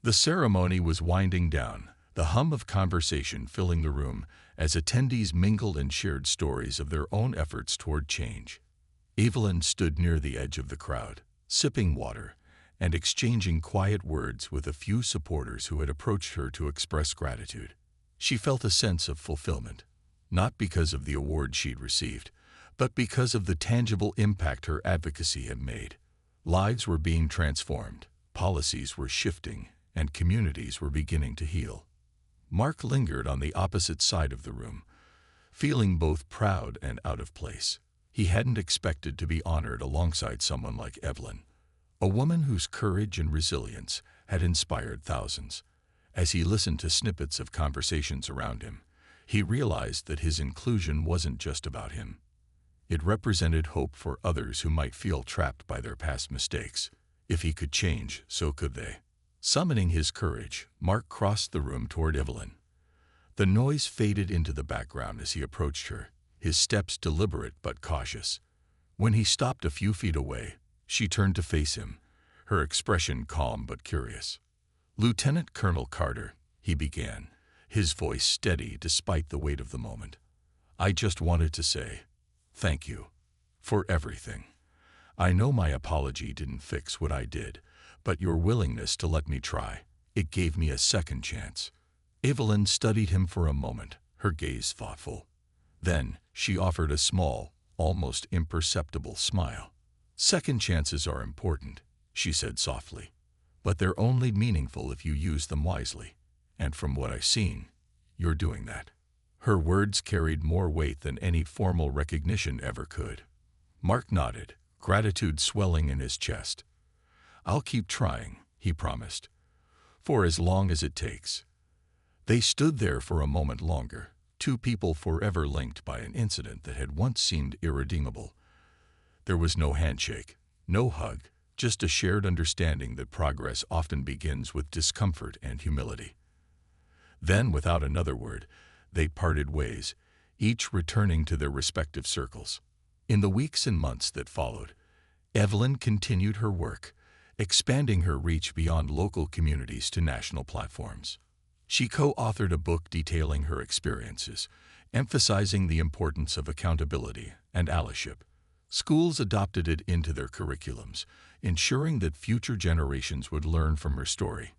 The ceremony was winding down, the hum of conversation filling the room as attendees mingled and shared stories of their own efforts toward change. Evelyn stood near the edge of the crowd, sipping water and exchanging quiet words with a few supporters who had approached her to express gratitude. She felt a sense of fulfillment, not because of the award she'd received, but because of the tangible impact her advocacy had made. Lives were being transformed, policies were shifting, and communities were beginning to heal. Mark lingered on the opposite side of the room, feeling both proud and out of place. He hadn't expected to be honored alongside someone like Evelyn, a woman whose courage and resilience had inspired thousands. As he listened to snippets of conversations around him, he realized that his inclusion wasn't just about him. It represented hope for others who might feel trapped by their past mistakes. If he could change, so could they. Summoning his courage, Mark crossed the room toward Evelyn. The noise faded into the background as he approached her, his steps deliberate but cautious. When he stopped a few feet away, she turned to face him, her expression calm but curious. "Lieutenant Colonel Carter," he began, his voice steady despite the weight of the moment. "I just wanted to say thank you for everything. I know my apology didn't fix what I did, but your willingness to let me try, it gave me a second chance." Evelyn studied him for a moment, her gaze thoughtful. Then she offered a small, almost imperceptible smile. "Second chances are important," she said softly, "but they're only meaningful if you use them wisely. And from what I've seen, you're doing that." Her words carried more weight than any formal recognition ever could. Mark nodded, gratitude swelling in his chest. "I'll keep trying," he promised, "for as long as it takes." They stood there for a moment longer, two people forever linked by an incident that had once seemed irredeemable. There was no handshake, no hug, just a shared understanding that progress often begins with discomfort and humility. Then, without another word, they parted ways, each returning to their respective circles. In the weeks and months that followed, Evelyn continued her work, expanding her reach beyond local communities to national platforms. She co-authored a book detailing her experiences, emphasizing the importance of accountability and allyship. Schools adopted it into their curriculums, ensuring that future generations would learn from her story.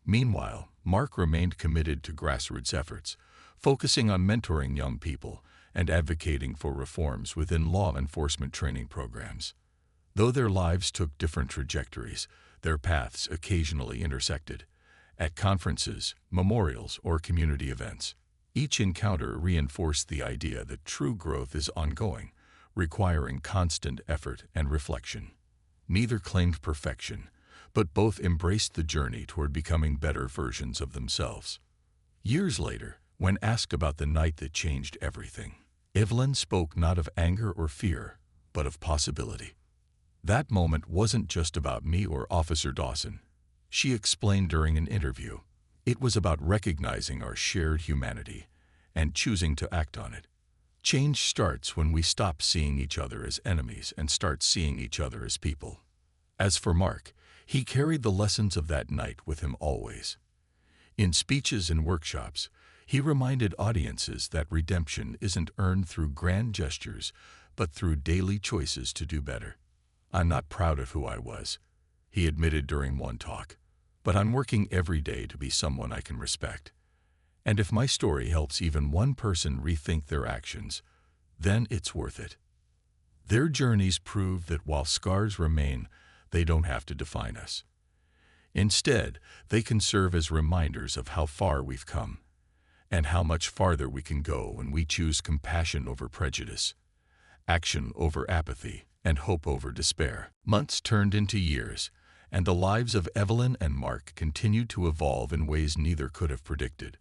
Meanwhile, Mark remained committed to grassroots efforts, focusing on mentoring young people and advocating for reforms within law enforcement training programs. Though their lives took different trajectories, their paths occasionally intersected. At conferences, memorials, or community events, each encounter reinforced the idea that true growth is ongoing, requiring constant effort and reflection. Neither claimed perfection, but both embraced the journey toward becoming better versions of themselves. Years later, when asked about the night that changed everything, Evelyn spoke not of anger or fear, but of possibility. "That moment wasn't just about me or Officer Dawson," she explained during an interview. "It was about recognizing our shared humanity and choosing to act on it. Change starts when we stop seeing each other as enemies and start seeing each other as people." As for Mark, he carried the lessons of that night with him always. In speeches and workshops, he reminded audiences that redemption isn't earned through grand gestures, but through daily choices to do better. "I'm not proud of who I was," he admitted during one talk, "but I'm working every day to be someone I can respect. And if my story helps even one person rethink their actions, then it's worth it." Their journeys prove that while scars remain, they don't have to define us. Instead, they can serve as reminders of how far we've come, and how much farther we can go when we choose compassion over prejudice, action over apathy, and hope over despair. Months turned into years, and the lives of Evelyn and Mark continued to evolve in ways neither could have predicted.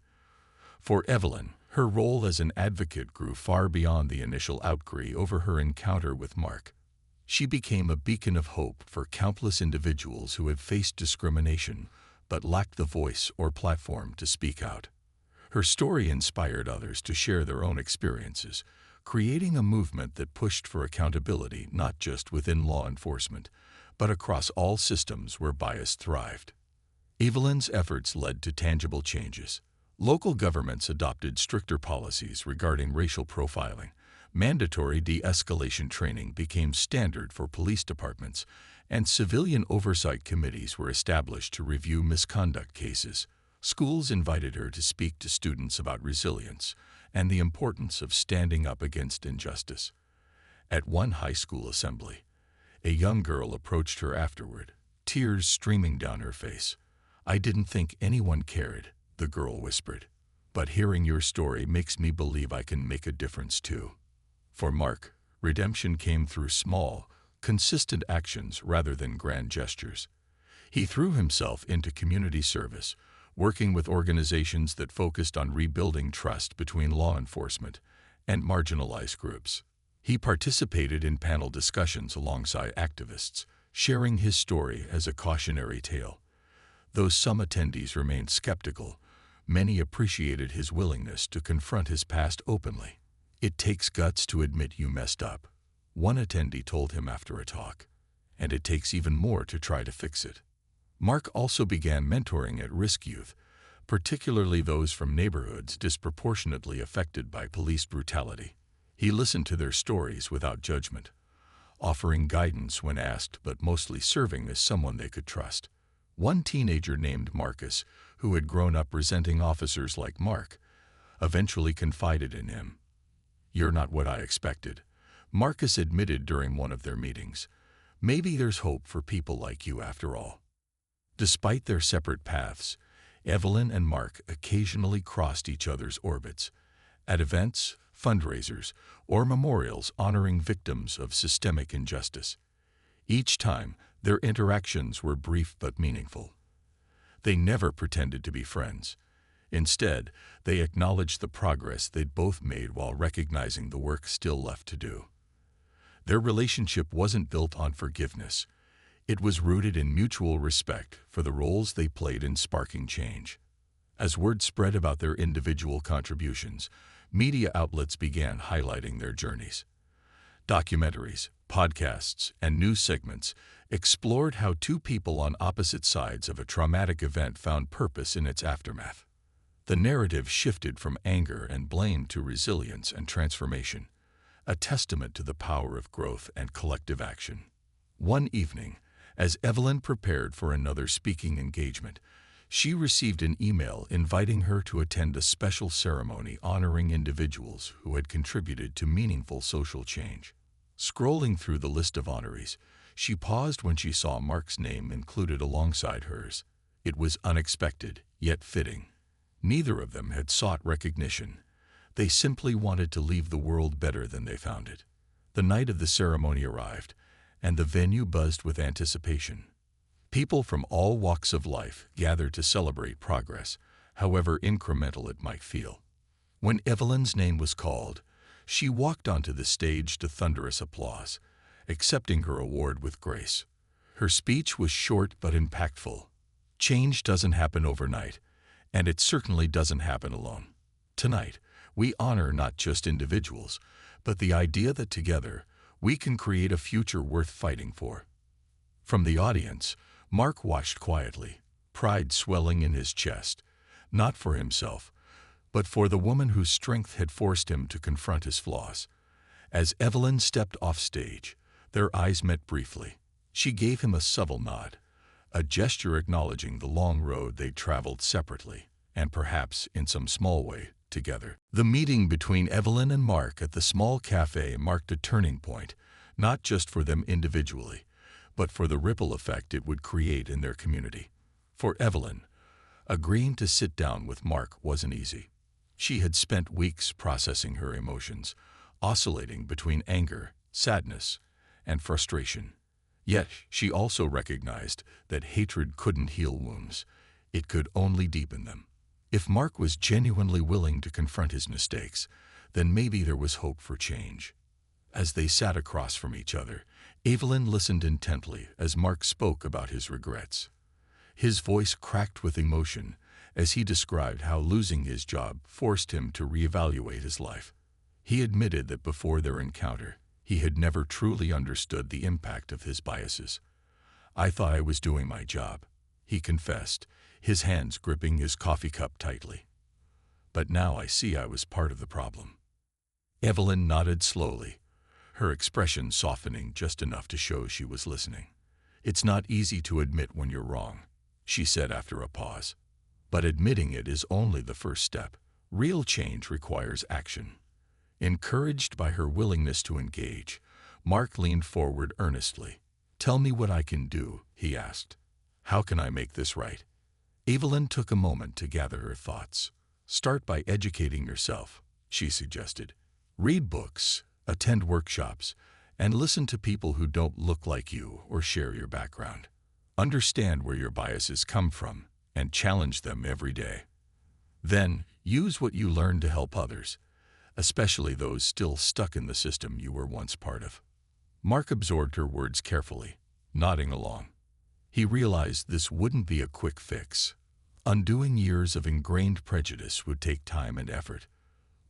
For Evelyn, her role as an advocate grew far beyond the initial outcry over her encounter with Mark. She became a beacon of hope for countless individuals who had faced discrimination but lacked the voice or platform to speak out. Her story inspired others to share their own experiences, creating a movement that pushed for accountability not just within law enforcement, but across all systems where bias thrived. Evelyn's efforts led to tangible changes. Local governments adopted stricter policies regarding racial profiling. Mandatory de-escalation training became standard for police departments, and civilian oversight committees were established to review misconduct cases. Schools invited her to speak to students about resilience and the importance of standing up against injustice. At one high school assembly, a young girl approached her afterward, tears streaming down her face. "I didn't think anyone cared," the girl whispered. "But hearing your story makes me believe I can make a difference too." For Mark, redemption came through small, consistent actions rather than grand gestures. He threw himself into community service, working with organizations that focused on rebuilding trust between law enforcement and marginalized groups. He participated in panel discussions alongside activists, sharing his story as a cautionary tale. Though some attendees remained skeptical, many appreciated his willingness to confront his past openly. "It takes guts to admit you messed up," one attendee told him after a talk, "and it takes even more to try to fix it." Mark also began mentoring at-risk youth, particularly those from neighborhoods disproportionately affected by police brutality. He listened to their stories without judgment, offering guidance when asked but mostly serving as someone they could trust. One teenager named Marcus, who had grown up resenting officers like Mark, eventually confided in him. "You're not what I expected," Marcus admitted during one of their meetings. "Maybe there's hope for people like you after all." Despite their separate paths, Evelyn and Mark occasionally crossed each other's orbits. At events, fundraisers, or memorials honoring victims of systemic injustice. Each time, their interactions were brief but meaningful. They never pretended to be friends. Instead, they acknowledged the progress they'd both made while recognizing the work still left to do. Their relationship wasn't built on forgiveness. It was rooted in mutual respect for the roles they played in sparking change. As word spread about their individual contributions, media outlets began highlighting their journeys. Documentaries, podcasts, and news segments explored how two people on opposite sides of a traumatic event found purpose in its aftermath. The narrative shifted from anger and blame to resilience and transformation, a testament to the power of growth and collective action. One evening, as Evelyn prepared for another speaking engagement, she received an email inviting her to attend a special ceremony honoring individuals who had contributed to meaningful social change. Scrolling through the list of honorees, she paused when she saw Mark's name included alongside hers. It was unexpected, yet fitting. Neither of them had sought recognition. They simply wanted to leave the world better than they found it. The night of the ceremony arrived, and the venue buzzed with anticipation. People from all walks of life gathered to celebrate progress, however incremental it might feel. When Evelyn's name was called, she walked onto the stage to thunderous applause, accepting her award with grace. Her speech was short but impactful. Change doesn't happen overnight, and it certainly doesn't happen alone. Tonight, we honor not just individuals, but the idea that together, we can create a future worth fighting for. From the audience, Mark watched quietly, pride swelling in his chest, not for himself, but for the woman whose strength had forced him to confront his flaws. As Evelyn stepped off stage, their eyes met briefly. She gave him a subtle nod, a gesture acknowledging the long road they'd traveled separately, and perhaps, in some small way, together. The meeting between Evelyn and Mark at the small cafe marked a turning point, not just for them individually, but for the ripple effect it would create in their community. For Evelyn, agreeing to sit down with Mark wasn't easy. She had spent weeks processing her emotions, oscillating between anger, sadness, and frustration. Yet she also recognized that hatred couldn't heal wounds. It could only deepen them. If Mark was genuinely willing to confront his mistakes, then maybe there was hope for change. As they sat across from each other, Evelyn listened intently as Mark spoke about his regrets. His voice cracked with emotion as he described how losing his job forced him to reevaluate his life. He admitted that before their encounter, he had never truly understood the impact of his biases. "I thought I was doing my job," he confessed, his hands gripping his coffee cup tightly. "But now I see I was part of the problem." Evelyn nodded slowly, her expression softening just enough to show she was listening. "It's not easy to admit when you're wrong," she said after a pause. "But admitting it is only the first step. Real change requires action." Encouraged by her willingness to engage, Mark leaned forward earnestly. "Tell me what I can do," he asked. "How can I make this right?" Evelyn took a moment to gather her thoughts. "Start by educating yourself," she suggested. "Read books, attend workshops, and listen to people who don't look like you or share your background. Understand where your biases come from and challenge them every day. Then, use what you learn to help others, especially those still stuck in the system you were once part of." Mark absorbed her words carefully, nodding along. He realized this wouldn't be a quick fix. Undoing years of ingrained prejudice would take time and effort.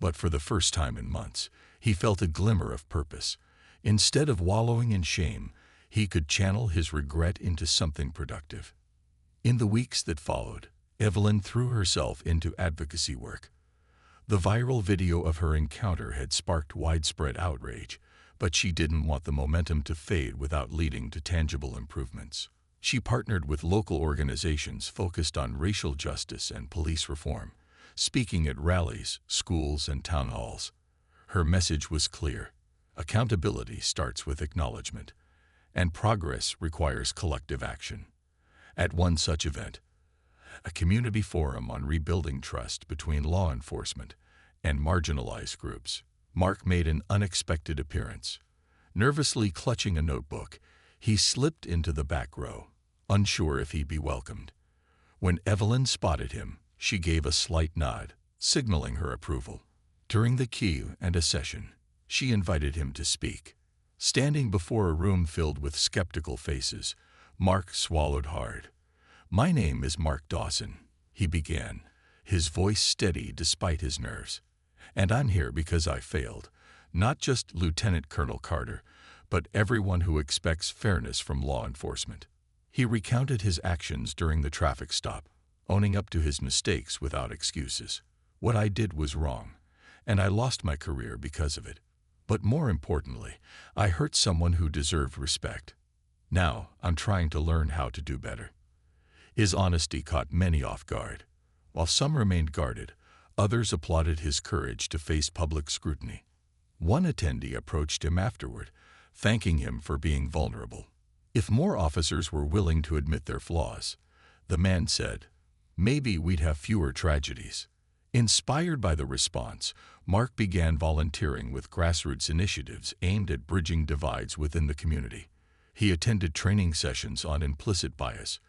But for the first time in months, he felt a glimmer of purpose. Instead of wallowing in shame, he could channel his regret into something productive. In the weeks that followed, Evelyn threw herself into advocacy work. The viral video of her encounter had sparked widespread outrage, but she didn't want the momentum to fade without leading to tangible improvements. She partnered with local organizations focused on racial justice and police reform, speaking at rallies, schools, and town halls. Her message was clear: accountability starts with acknowledgement, and progress requires collective action. At one such event, a community forum on rebuilding trust between law enforcement and marginalized groups, Mark made an unexpected appearance. Nervously clutching a notebook, he slipped into the back row, unsure if he'd be welcomed. When Evelyn spotted him, she gave a slight nod, signaling her approval. During the Q&A session, she invited him to speak. Standing before a room filled with skeptical faces, Mark swallowed hard. "My name is Mark Dawson," he began, his voice steady despite his nerves. "And I'm here because I failed. Not just Lieutenant Colonel Carter, but everyone who expects fairness from law enforcement." He recounted his actions during the traffic stop, owning up to his mistakes without excuses. "What I did was wrong, and I lost my career because of it. But more importantly, I hurt someone who deserved respect. Now, I'm trying to learn how to do better." His honesty caught many off guard. While some remained guarded, others applauded his courage to face public scrutiny. One attendee approached him afterward, thanking him for being vulnerable. If more officers were willing to admit their flaws, the man said, maybe we'd have fewer tragedies. Inspired by the response, Mark began volunteering with grassroots initiatives aimed at bridging divides within the community. He attended training sessions on implicit bias,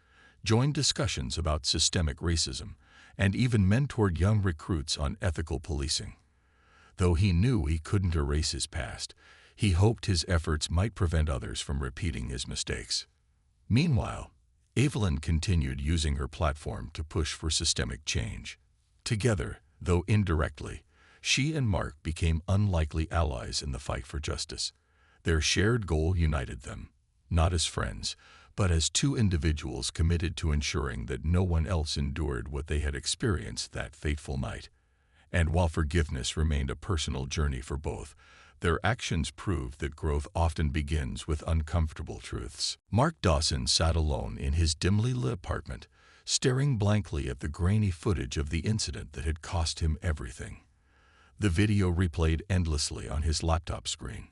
joined discussions about systemic racism, and even mentored young recruits on ethical policing. Though he knew he couldn't erase his past, he hoped his efforts might prevent others from repeating his mistakes. Meanwhile, Evelyn continued using her platform to push for systemic change. Together, though indirectly, she and Mark became unlikely allies in the fight for justice. Their shared goal united them, not as friends, but as two individuals committed to ensuring that no one else endured what they had experienced that fateful night. And while forgiveness remained a personal journey for both, their actions proved that growth often begins with uncomfortable truths. Mark Dawson sat alone in his dimly lit apartment, staring blankly at the grainy footage of the incident that had cost him everything. The video replayed endlessly on his laptop screen.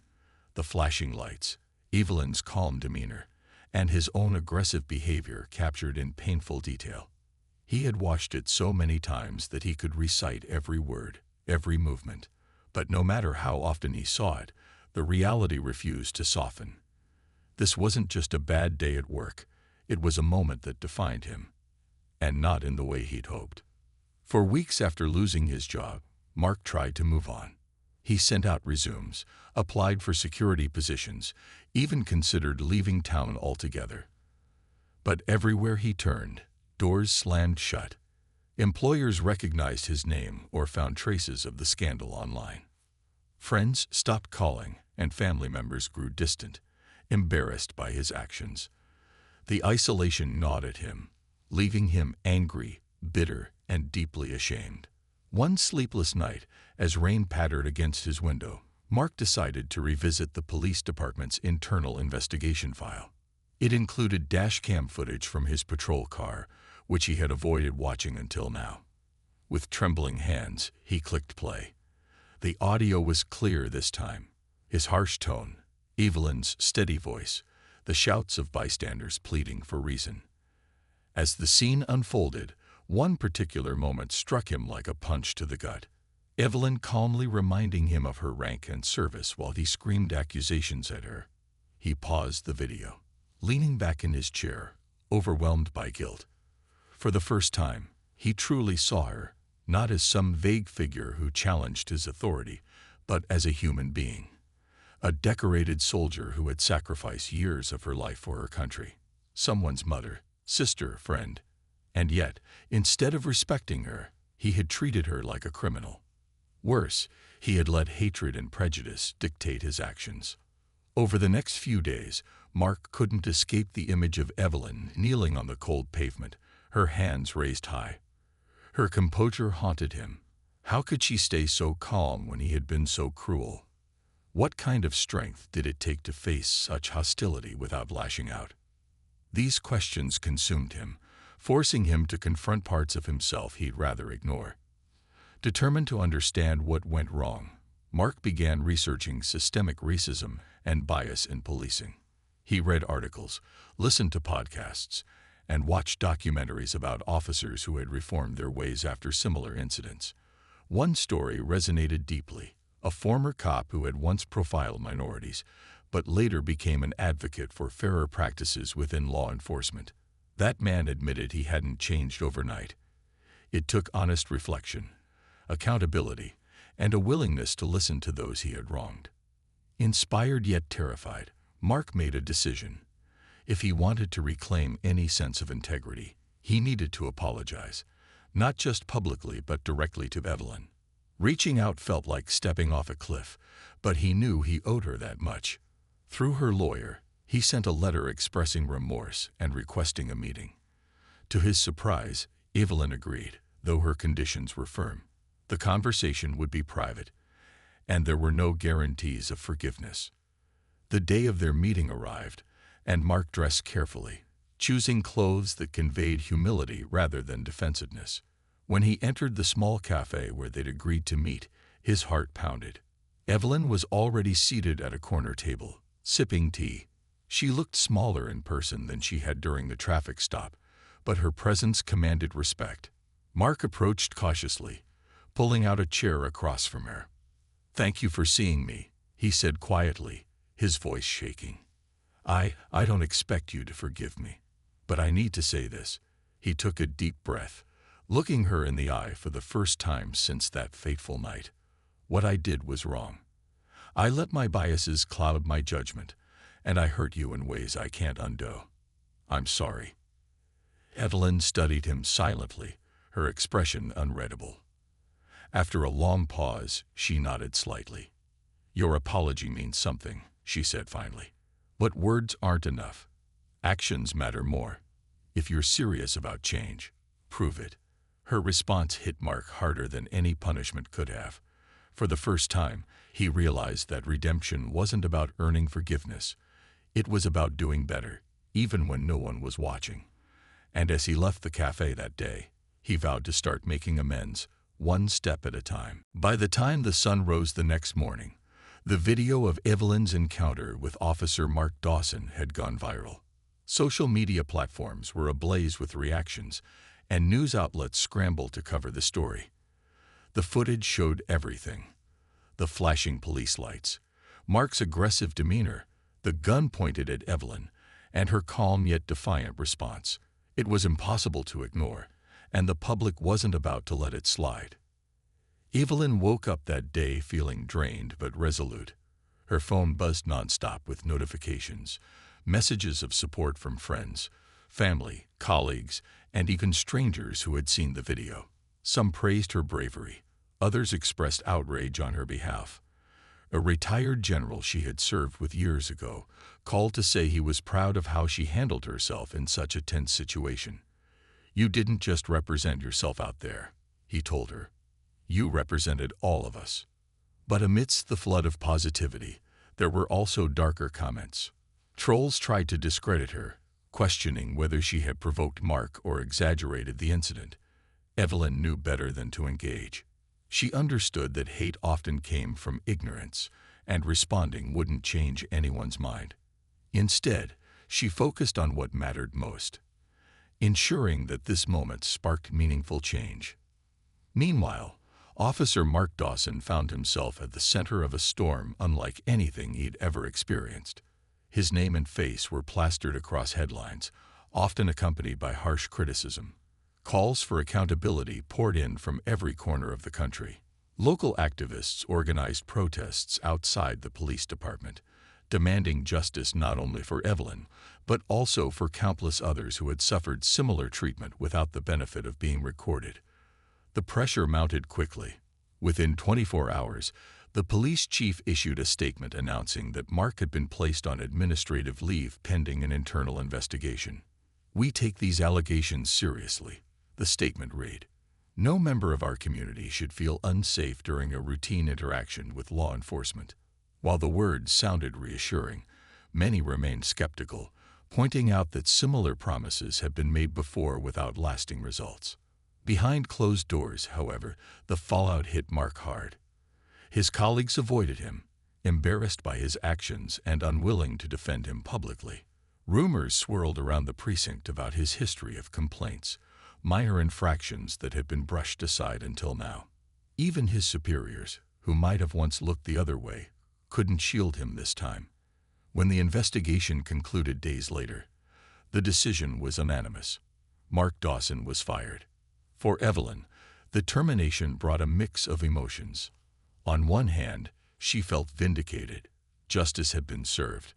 The flashing lights, Evelyn's calm demeanor, and his own aggressive behavior captured in painful detail. He had watched it so many times that he could recite every word, every movement. But no matter how often he saw it, the reality refused to soften. This wasn't just a bad day at work. It was a moment that defined him, and not in the way he'd hoped. For weeks after losing his job, Mark tried to move on. He sent out resumes, applied for security positions, even considered leaving town altogether. But everywhere he turned, doors slammed shut. Employers recognized his name or found traces of the scandal online. Friends stopped calling, and family members grew distant, embarrassed by his actions. The isolation gnawed at him, leaving him angry, bitter, and deeply ashamed. One sleepless night, as rain pattered against his window, Mark decided to revisit the police department's internal investigation file. It included dashcam footage from his patrol car, which he had avoided watching until now. With trembling hands, he clicked play. The audio was clear this time. His harsh tone, Evelyn's steady voice, the shouts of bystanders pleading for reason. As the scene unfolded, one particular moment struck him like a punch to the gut. Evelyn calmly reminding him of her rank and service while he screamed accusations at her. He paused the video, leaning back in his chair, overwhelmed by guilt. For the first time, he truly saw her, not as some vague figure who challenged his authority, but as a human being. A decorated soldier who had sacrificed years of her life for her country. Someone's mother, sister, friend. And yet, instead of respecting her, he had treated her like a criminal. Worse, he had let hatred and prejudice dictate his actions. Over the next few days, Mark couldn't escape the image of Evelyn kneeling on the cold pavement, her hands raised high. Her composure haunted him. How could she stay so calm when he had been so cruel? What kind of strength did it take to face such hostility without lashing out? These questions consumed him, forcing him to confront parts of himself he'd rather ignore. Determined to understand what went wrong, Mark began researching systemic racism and bias in policing. He read articles, listened to podcasts, and watched documentaries about officers who had reformed their ways after similar incidents. One story resonated deeply. A former cop who had once profiled minorities, but later became an advocate for fairer practices within law enforcement. That man admitted he hadn't changed overnight. It took honest reflection, accountability, and a willingness to listen to those he had wronged. Inspired yet terrified, Mark made a decision. If he wanted to reclaim any sense of integrity, he needed to apologize, not just publicly but directly to Evelyn. Reaching out felt like stepping off a cliff, but he knew he owed her that much. Through her lawyer, he sent a letter expressing remorse and requesting a meeting. To his surprise, Evelyn agreed, though her conditions were firm. The conversation would be private, and there were no guarantees of forgiveness. The day of their meeting arrived, and Mark dressed carefully, choosing clothes that conveyed humility rather than defensiveness. When he entered the small cafe where they'd agreed to meet, his heart pounded. Evelyn was already seated at a corner table, sipping tea. She looked smaller in person than she had during the traffic stop, but her presence commanded respect. Mark approached cautiously, pulling out a chair across from her. "Thank you for seeing me," he said quietly, his voice shaking. I don't expect you to forgive me, but I need to say this." He took a deep breath, looking her in the eye for the first time since that fateful night. "What I did was wrong. I let my biases cloud my judgment, and I hurt you in ways I can't undo. I'm sorry." Evelyn studied him silently, her expression unreadable. After a long pause, she nodded slightly. "Your apology means something," she said finally. "But words aren't enough. Actions matter more. If you're serious about change, prove it." Her response hit Mark harder than any punishment could have. For the first time, he realized that redemption wasn't about earning forgiveness. It was about doing better, even when no one was watching. And as he left the cafe that day, he vowed to start making amends, one step at a time. By the time the sun rose the next morning, the video of Evelyn's encounter with Officer Mark Dawson had gone viral. Social media platforms were ablaze with reactions, and news outlets scrambled to cover the story. The footage showed everything. The flashing police lights, Mark's aggressive demeanor, the gun pointed at Evelyn, and her calm yet defiant response. It was impossible to ignore, and the public wasn't about to let it slide. Evelyn woke up that day feeling drained but resolute. Her phone buzzed nonstop with notifications, messages of support from friends, family, colleagues, and even strangers who had seen the video. Some praised her bravery, others expressed outrage on her behalf. A retired general she had served with years ago called to say he was proud of how she handled herself in such a tense situation. "You didn't just represent yourself out there," he told her. "You represented all of us." But amidst the flood of positivity, there were also darker comments. Trolls tried to discredit her, questioning whether she had provoked Mark or exaggerated the incident. Evelyn knew better than to engage. She understood that hate often came from ignorance, and responding wouldn't change anyone's mind. Instead, she focused on what mattered most, ensuring that this moment sparked meaningful change. Meanwhile, Officer Mark Dawson found himself at the center of a storm unlike anything he'd ever experienced. His name and face were plastered across headlines, often accompanied by harsh criticism. Calls for accountability poured in from every corner of the country. Local activists organized protests outside the police department, demanding justice not only for Evelyn, but also for countless others who had suffered similar treatment without the benefit of being recorded. The pressure mounted quickly. Within 24 hours, the police chief issued a statement announcing that Mark had been placed on administrative leave pending an internal investigation. "We take these allegations seriously," the statement read. "No member of our community should feel unsafe during a routine interaction with law enforcement." While the words sounded reassuring, many remained skeptical, pointing out that similar promises had been made before without lasting results. Behind closed doors, however, the fallout hit Mark hard. His colleagues avoided him, embarrassed by his actions and unwilling to defend him publicly. Rumors swirled around the precinct about his history of complaints, minor infractions that had been brushed aside until now. Even his superiors, who might have once looked the other way, couldn't shield him this time. When the investigation concluded days later, the decision was unanimous. Mark Dawson was fired. For Evelyn, the termination brought a mix of emotions. On one hand, she felt vindicated. Justice had been served,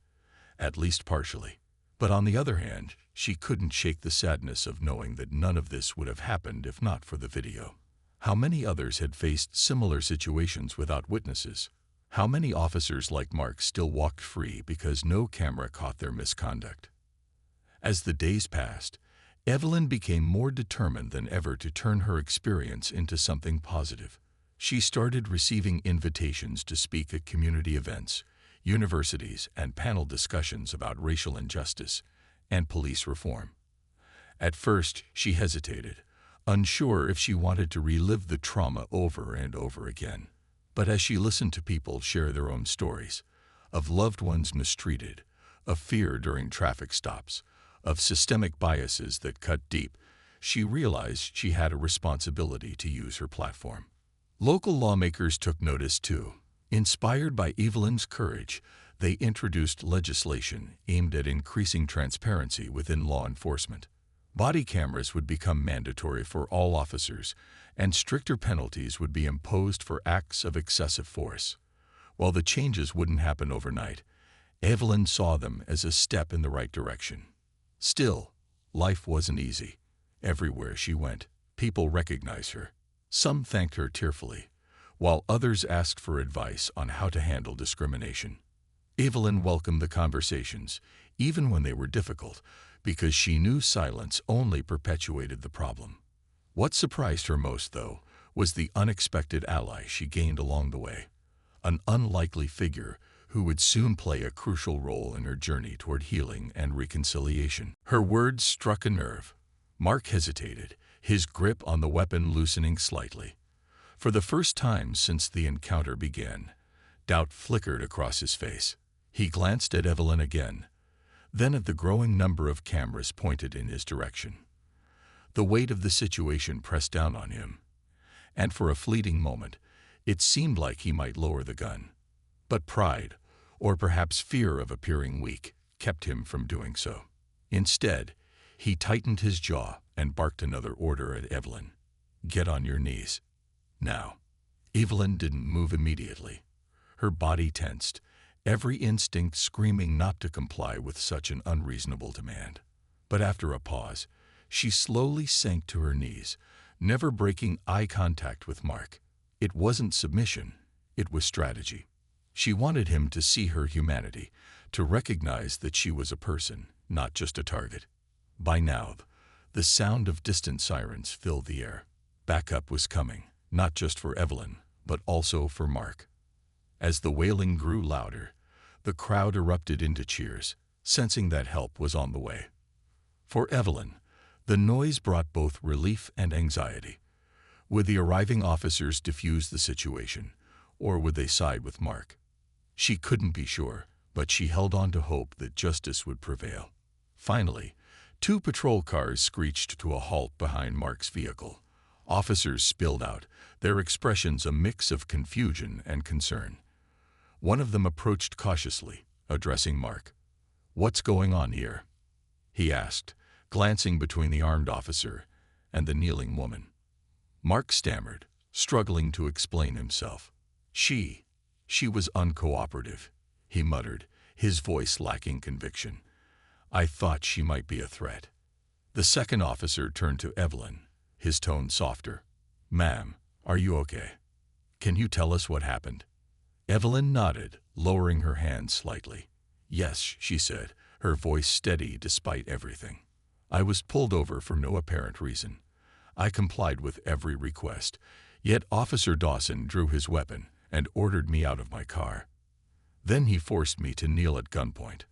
at least partially. But on the other hand, she couldn't shake the sadness of knowing that none of this would have happened if not for the video. How many others had faced similar situations without witnesses? How many officers like Mark still walked free because no camera caught their misconduct? As the days passed, Evelyn became more determined than ever to turn her experience into something positive. She started receiving invitations to speak at community events, universities, and panel discussions about racial injustice and police reform. At first, she hesitated, unsure if she wanted to relive the trauma over and over again. But as she listened to people share their own stories, of loved ones mistreated, of fear during traffic stops, of systemic biases that cut deep, she realized she had a responsibility to use her platform. Local lawmakers took notice too. Inspired by Evelyn's courage, they introduced legislation aimed at increasing transparency within law enforcement. Body cameras would become mandatory for all officers, and stricter penalties would be imposed for acts of excessive force. While the changes wouldn't happen overnight, Evelyn saw them as a step in the right direction. Still, life wasn't easy. Everywhere she went, people recognized her. Some thanked her tearfully, while others asked for advice on how to handle discrimination. Evelyn welcomed the conversations, even when they were difficult, because she knew silence only perpetuated the problem. What surprised her most, though, was the unexpected ally she gained along the way. An unlikely figure who would soon play a crucial role in her journey toward healing and reconciliation. Her words struck a nerve. Mark hesitated, his grip on the weapon loosening slightly. For the first time since the encounter began, doubt flickered across his face. He glanced at Evelyn again, then at the growing number of cameras pointed in his direction. The weight of the situation pressed down on him, and for a fleeting moment, it seemed like he might lower the gun. But pride, or perhaps fear of appearing weak, kept him from doing so. Instead, he tightened his jaw and barked another order at Evelyn. "Get on your knees." Now, Evelyn didn't move immediately. Her body tensed, every instinct screaming not to comply with such an unreasonable demand. But after a pause, she slowly sank to her knees, never breaking eye contact with Mark. It wasn't submission, it was strategy. She wanted him to see her humanity, to recognize that she was a person, not just a target. By now, The sound of distant sirens filled the air. Backup was coming, not just for Evelyn, but also for Mark. As the wailing grew louder, the crowd erupted into cheers, sensing that help was on the way. For Evelyn, the noise brought both relief and anxiety. Would the arriving officers defuse the situation, or would they side with Mark? She couldn't be sure, but she held on to hope that justice would prevail. Finally, 2 patrol cars screeched to a halt behind Mark's vehicle. Officers spilled out, their expressions a mix of confusion and concern. One of them approached cautiously, addressing Mark. "What's going on here?" he asked, glancing between the armed officer and the kneeling woman. Mark stammered, struggling to explain himself. She was uncooperative, he muttered, his voice lacking conviction. "I thought she might be a threat." The second officer turned to Evelyn, his tone softer. "Ma'am, are you okay? Can you tell us what happened?" Evelyn nodded, lowering her hand slightly. "Yes," she said, her voice steady despite everything. "I was pulled over for no apparent reason. I complied with every request, yet Officer Dawson drew his weapon and ordered me out of my car. Then he forced me to kneel at gunpoint."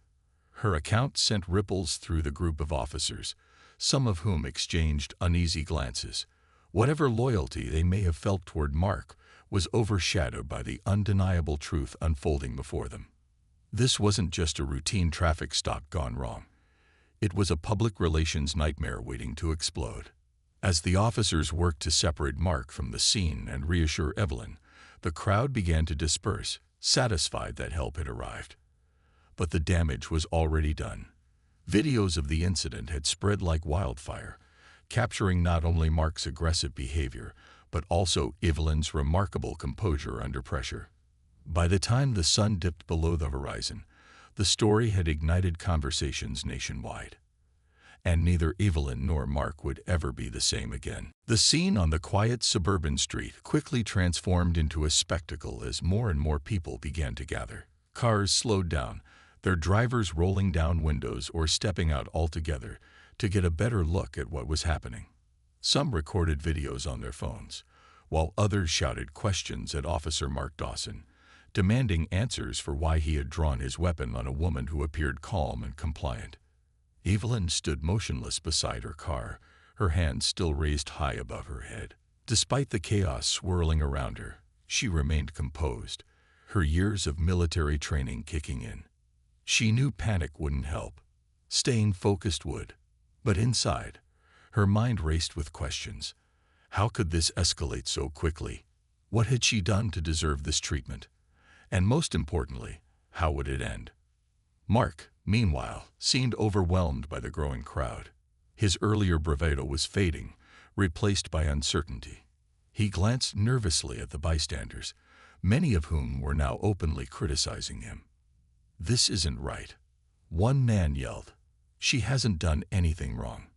Her account sent ripples through the group of officers, some of whom exchanged uneasy glances. Whatever loyalty they may have felt toward Mark was overshadowed by the undeniable truth unfolding before them. This wasn't just a routine traffic stop gone wrong. It was a public relations nightmare waiting to explode. As the officers worked to separate Mark from the scene and reassure Evelyn, the crowd began to disperse, satisfied that help had arrived. But the damage was already done. Videos of the incident had spread like wildfire, capturing not only Mark's aggressive behavior, but also Evelyn's remarkable composure under pressure. By the time the sun dipped below the horizon, the story had ignited conversations nationwide. And neither Evelyn nor Mark would ever be the same again. The scene on the quiet suburban street quickly transformed into a spectacle as more and more people began to gather. Cars slowed down, their drivers rolling down windows or stepping out altogether to get a better look at what was happening. Some recorded videos on their phones, while others shouted questions at Officer Mark Dawson, demanding answers for why he had drawn his weapon on a woman who appeared calm and compliant. Evelyn stood motionless beside her car, her hands still raised high above her head. Despite the chaos swirling around her, she remained composed, her years of military training kicking in. She knew panic wouldn't help. Staying focused would. But inside, her mind raced with questions. How could this escalate so quickly? What had she done to deserve this treatment? And most importantly, how would it end? Mark, meanwhile, seemed overwhelmed by the growing crowd. His earlier bravado was fading, replaced by uncertainty. He glanced nervously at the bystanders, many of whom were now openly criticizing him. "This isn't right," one man yelled. "She hasn't done anything wrong."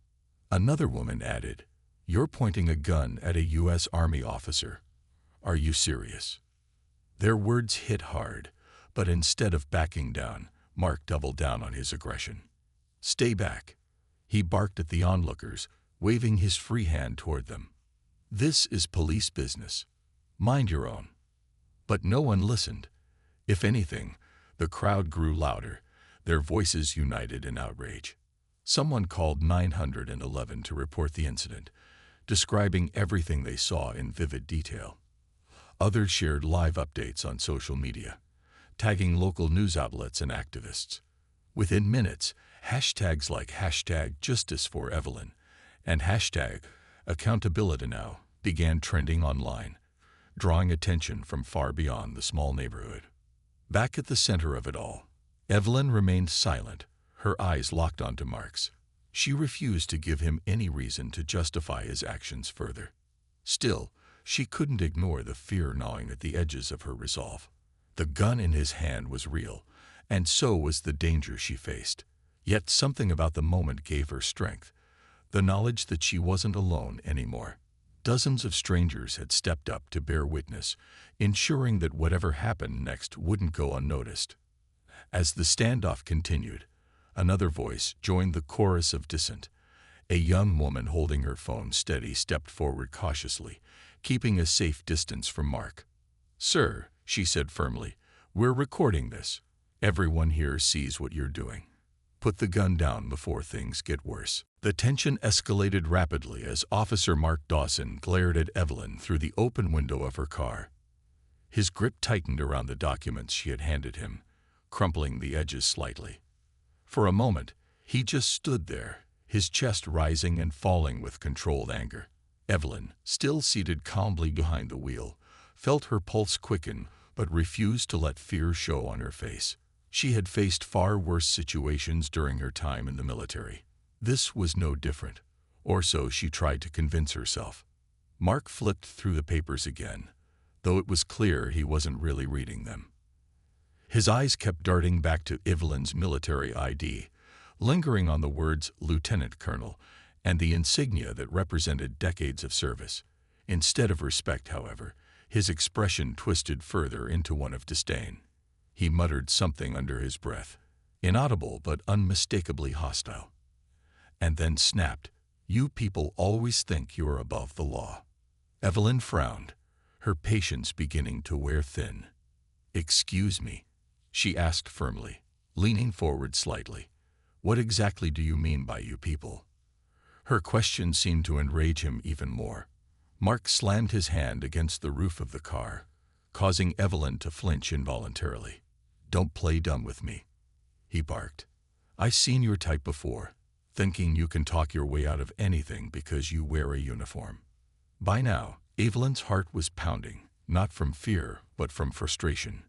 Another woman added, "You're pointing a gun at a U.S. Army officer. Are you serious?" Their words hit hard, but instead of backing down, Mark doubled down on his aggression. "Stay back," he barked at the onlookers, waving his free hand toward them. "This is police business. Mind your own." But no one listened. If anything, the crowd grew louder, their voices united in outrage. Someone called 911 to report the incident, describing everything they saw in vivid detail. Others shared live updates on social media, tagging local news outlets and activists. Within minutes, hashtags like #JusticeForEvelyn and #AccountabilityNow began trending online, drawing attention from far beyond the small neighborhood. Back at the center of it all, Evelyn remained silent, her eyes locked onto Mark's. She refused to give him any reason to justify his actions further. Still, she couldn't ignore the fear gnawing at the edges of her resolve. The gun in his hand was real, and so was the danger she faced. Yet something about the moment gave her strength, the knowledge that she wasn't alone anymore. Dozens of strangers had stepped up to bear witness, ensuring that whatever happened next wouldn't go unnoticed. As the standoff continued, another voice joined the chorus of dissent, A young woman holding her phone steady stepped forward cautiously, keeping a safe distance from Mark. "Sir," she said firmly, "we're recording this. Everyone here sees what you're doing. Put the gun down before things get worse." The tension escalated rapidly as Officer Mark Dawson glared at Evelyn through the open window of her car. His grip tightened around the documents she had handed him, crumpling the edges slightly. For a moment, he just stood there, his chest rising and falling with controlled anger. Evelyn, still seated calmly behind the wheel, felt her pulse quicken but refused to let fear show on her face. She had faced far worse situations during her time in the military. This was no different, or so she tried to convince herself. Mark flipped through the papers again, though it was clear he wasn't really reading them. His eyes kept darting back to Evelyn's military ID, lingering on the words Lieutenant Colonel and the insignia that represented decades of service. Instead of respect, however, his expression twisted further into one of disdain. He muttered something under his breath, inaudible but unmistakably hostile, and then snapped, "You people always think you're above the law." Evelyn frowned, her patience beginning to wear thin. "Excuse me," she asked firmly, leaning forward slightly. "What exactly do you mean by you people?" Her question seemed to enrage him even more. Mark slammed his hand against the roof of the car, causing Evelyn to flinch involuntarily. "Don't play dumb with me," he barked. "I've seen your type before, thinking you can talk your way out of anything because you wear a uniform." By now, Evelyn's heart was pounding, not from fear, but from frustration.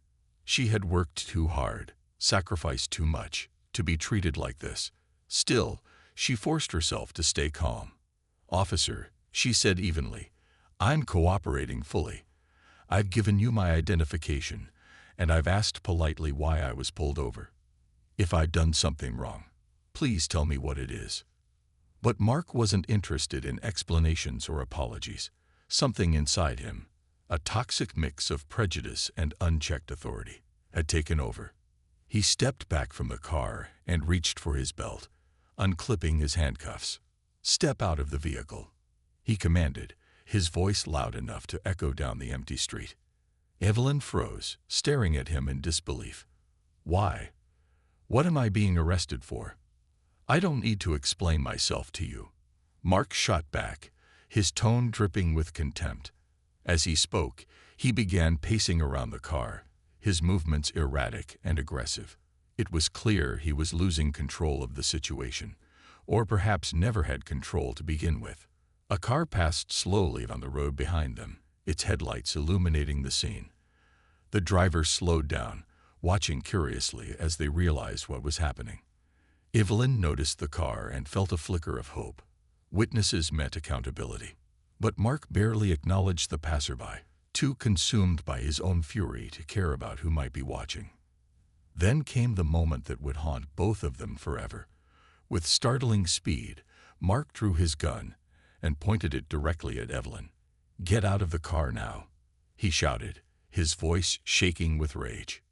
She had worked too hard, sacrificed too much, to be treated like this. Still, she forced herself to stay calm. "Officer," she said evenly, "I'm cooperating fully. I've given you my identification, and I've asked politely why I was pulled over. If I've done something wrong, please tell me what it is." But Mark wasn't interested in explanations or apologies. Something inside him, a toxic mix of prejudice and unchecked authority, had taken over. He stepped back from the car and reached for his belt, unclipping his handcuffs. "Step out of the vehicle," he commanded, his voice loud enough to echo down the empty street. Evelyn froze, staring at him in disbelief. "Why? What am I being arrested for?" "I don't need to explain myself to you," Mark shot back, his tone dripping with contempt. As he spoke, he began pacing around the car, his movements erratic and aggressive. It was clear he was losing control of the situation, or perhaps never had control to begin with. A car passed slowly on the road behind them, its headlights illuminating the scene. The driver slowed down, watching curiously as they realized what was happening. Evelyn noticed the car and felt a flicker of hope. Witnesses meant accountability. But Mark barely acknowledged the passerby, too consumed by his own fury to care about who might be watching. Then came the moment that would haunt both of them forever. With startling speed, Mark drew his gun and pointed it directly at Evelyn. "Get out of the car now," he shouted, his voice shaking with rage.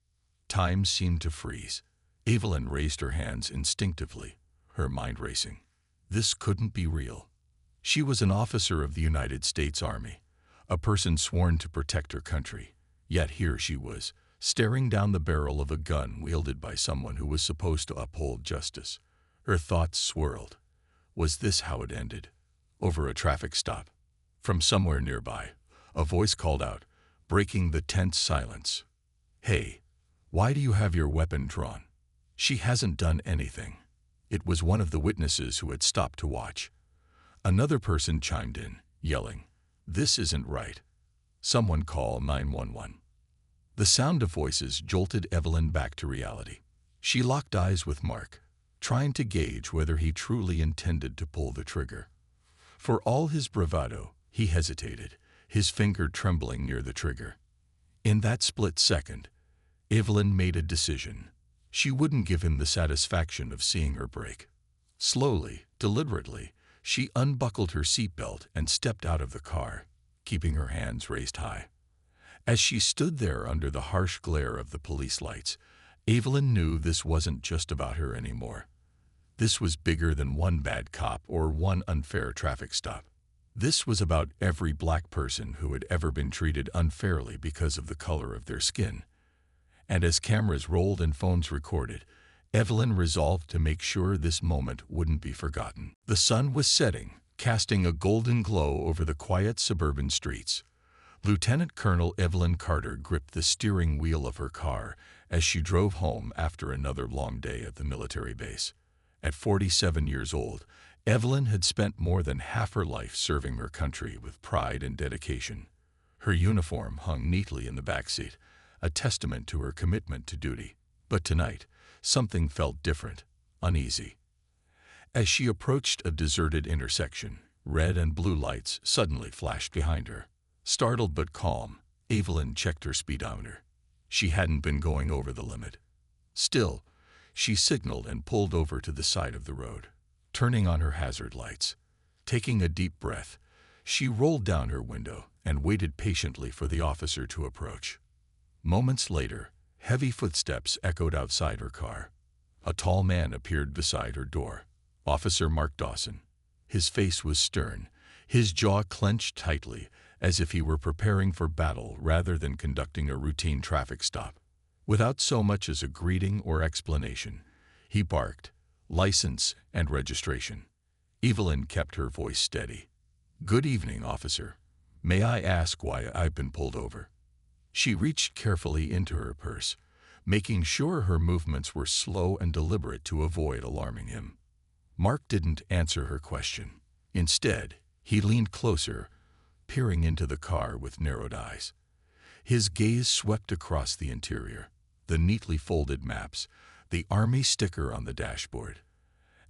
Time seemed to freeze. Evelyn raised her hands instinctively, her mind racing. This couldn't be real. She was an officer of the United States Army, a person sworn to protect her country. Yet here she was, staring down the barrel of a gun wielded by someone who was supposed to uphold justice. Her thoughts swirled. Was this how it ended? Over a traffic stop? From somewhere nearby, a voice called out, breaking the tense silence. "Hey, why do you have your weapon drawn?" "She hasn't done anything." It was one of the witnesses who had stopped to watch. Another person chimed in, yelling, "This isn't right. Someone call 911. The sound of voices jolted Evelyn back to reality. She locked eyes with Mark, trying to gauge whether he truly intended to pull the trigger. For all his bravado, he hesitated, his finger trembling near the trigger. In that split second, Evelyn made a decision. She wouldn't give him the satisfaction of seeing her break. Slowly, deliberately, she unbuckled her seatbelt and stepped out of the car, keeping her hands raised high. As she stood there under the harsh glare of the police lights, Evelyn knew this wasn't just about her anymore. This was bigger than one bad cop or one unfair traffic stop. This was about every black person who had ever been treated unfairly because of the color of their skin. And as cameras rolled and phones recorded, Evelyn resolved to make sure this moment wouldn't be forgotten. The sun was setting, casting a golden glow over the quiet suburban streets. Lieutenant Colonel Evelyn Carter gripped the steering wheel of her car as she drove home after another long day at the military base. At 47 years old, Evelyn had spent more than half her life serving her country with pride and dedication. Her uniform hung neatly in the backseat, a testament to her commitment to duty. But tonight, something felt different, uneasy. As she approached a deserted intersection, red and blue lights suddenly flashed behind her. Startled but calm, Evelyn checked her speedometer. She hadn't been going over the limit. Still, she signaled and pulled over to the side of the road, turning on her hazard lights. Taking a deep breath, she rolled down her window and waited patiently for the officer to approach. Moments later, heavy footsteps echoed outside her car. A tall man appeared beside her door. Officer Mark Dawson. His face was stern, his jaw clenched tightly, as if he were preparing for battle rather than conducting a routine traffic stop. Without so much as a greeting or explanation, he barked, "License and registration." Evelyn kept her voice steady. "Good evening, officer. May I ask why I've been pulled over?" She reached carefully into her purse, making sure her movements were slow and deliberate to avoid alarming him. Mark didn't answer her question. Instead, he leaned closer, peering into the car with narrowed eyes. His gaze swept across the interior, the neatly folded maps, the Army sticker on the dashboard,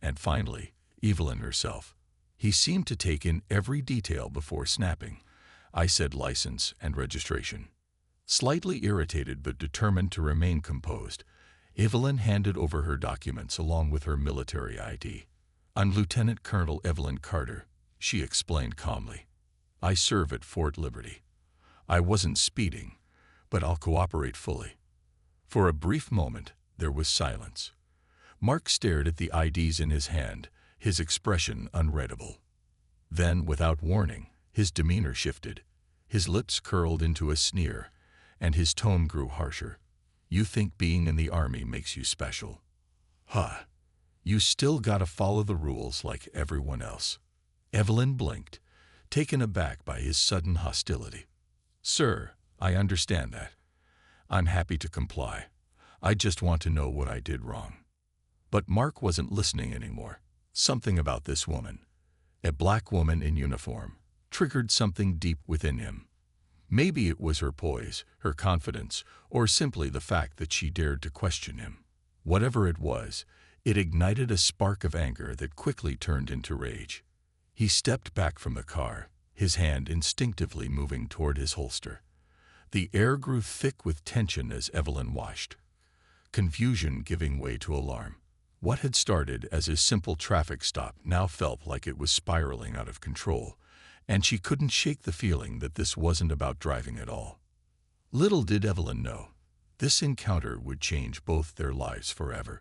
and finally, Evelyn herself. He seemed to take in every detail before snapping. "I said license and registration." Slightly irritated but determined to remain composed, Evelyn handed over her documents along with her military ID. "I'm Lieutenant Colonel Evelyn Carter," she explained calmly. "I serve at Fort Liberty. I wasn't speeding, but I'll cooperate fully." For a brief moment, there was silence. Mark stared at the IDs in his hand, his expression unreadable. Then, without warning, his demeanor shifted. His lips curled into a sneer, and his tone grew harsher. "You think being in the Army makes you special? Huh. You still gotta follow the rules like everyone else." Evelyn blinked, taken aback by his sudden hostility. "Sir, I understand that. I'm happy to comply. I just want to know what I did wrong." But Mark wasn't listening anymore. Something about this woman, a black woman in uniform, triggered something deep within him. Maybe it was her poise, her confidence, or simply the fact that she dared to question him. Whatever it was, it ignited a spark of anger that quickly turned into rage. He stepped back from the car, his hand instinctively moving toward his holster. The air grew thick with tension as Evelyn watched, confusion giving way to alarm. What had started as a simple traffic stop now felt like it was spiraling out of control, and she couldn't shake the feeling that this wasn't about driving at all. Little did Evelyn know, this encounter would change both their lives forever.